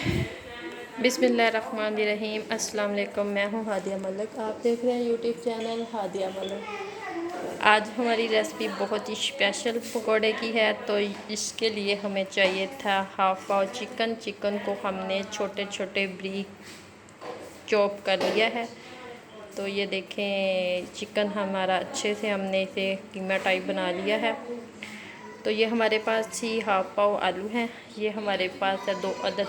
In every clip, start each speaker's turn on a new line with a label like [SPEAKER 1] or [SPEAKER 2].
[SPEAKER 1] बिस्मिल्लाहिर्रहमानिर्रहीम। अस्सलाम वालेकुम। मैं हूँ हादिया मलिक, आप देख रहे हैं यूट्यूब चैनल हादिया मलिक। आज हमारी रेसिपी बहुत ही स्पेशल पकोड़े की है। तो इसके लिए हमें चाहिए था हाफ पाव चिकन। चिकन को हमने छोटे छोटे ब्रीक चॉप कर लिया है। तो ये देखें, चिकन हमारा अच्छे से हमने इसे कीमा टाइप बना लिया है। तो ये हमारे पास ही हाफ पाव आलू हैं, ये हमारे पास है 2 अदद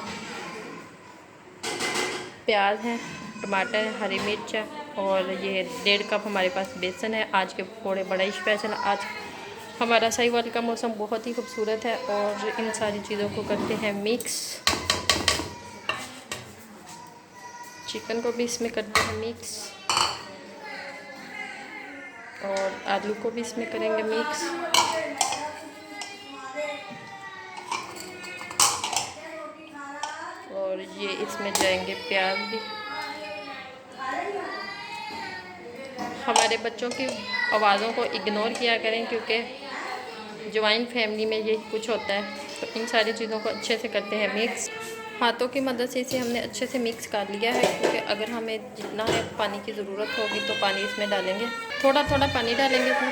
[SPEAKER 1] प्याज हैं, टमाटर है, हरी मिर्च है और ये 1.5 कप हमारे पास बेसन है। आज के पकौड़े बड़ा ही स्पेशल। आज हमारा साहिवाल का मौसम बहुत ही खूबसूरत है और इन सारी चीज़ों को करते हैं मिक्स। चिकन को भी इसमें करते हैं मिक्स और आलू को भी इसमें करेंगे मिक्स। और ये इसमें जाएंगे प्याज भी। हमारे बच्चों की आवाज़ों को इग्नोर किया करें क्योंकि ज्वाइंट फैमिली में यही कुछ होता है। तो इन सारी चीज़ों को अच्छे से करते हैं मिक्स। हाथों की मदद से इसे हमने अच्छे से मिक्स कर लिया है क्योंकि अगर हमें जितना है पानी की ज़रूरत होगी तो पानी इसमें डालेंगे। थोड़ा थोड़ा पानी डालेंगे इसमें,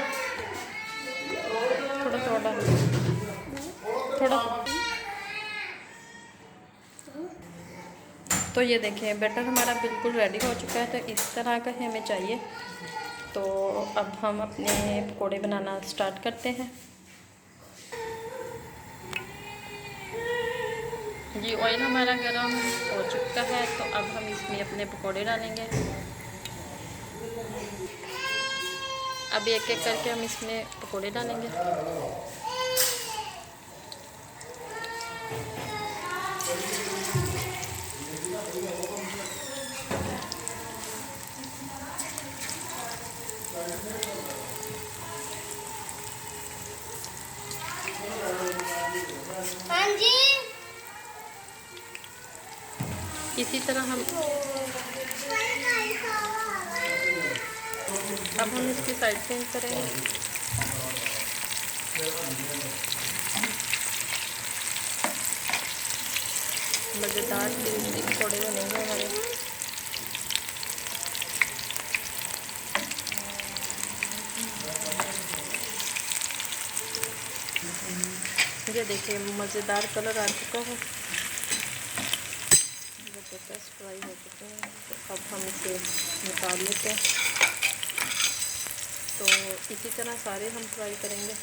[SPEAKER 1] थोड़ा थोड़ा थोड़ा। तो ये देखें, बैटर हमारा बिल्कुल रेडी हो चुका है। तो इस तरह का हमें चाहिए। तो अब हम अपने पकोड़े बनाना स्टार्ट करते हैं। जी, ऑयल हमारा गरम हो चुका है। तो अब हम इसमें अपने पकोड़े डालेंगे। अब एक एक करके हम इसमें पकोड़े डालेंगे। हाँ जी। इसी तरह हम अब हम इसकी साइड चेंज करेंगे। मज़ेदार टेस्टी पकौड़े बनेंगे हमारे। ये देखिए, मज़ेदार कलर आ चुका है, ज़बरदस्त फ्राई हो चुके हैं। तो अब हम इसे निकाल लेते हैं। तो इसी तरह सारे हम फ्राई करेंगे।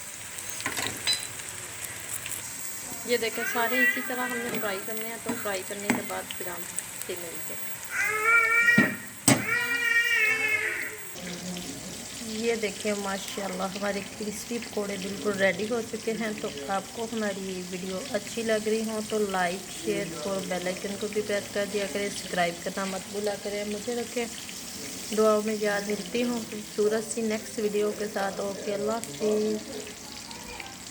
[SPEAKER 1] ये देखें, सारे इसी तरह हमने फ्राई करने हैं। तो फ्राई करने के बाद फिर हम फिर मिलते हैं। ये देखें, माशाल्लाह हमारे क्रिस्पी पकोड़े बिल्कुल रेडी हो चुके हैं। तो आपको हमारी वीडियो अच्छी लग रही हो तो लाइक शेयर और बेल आइकन को भी प्रेस कर दिया करें। सब्सक्राइब करना मत भूला करें। मुझे रखें दुआओं में याद। मिलती हूँ खूबसूरत सी नेक्स्ट वीडियो के साथ। ओके, अल्लाह हाफिज़।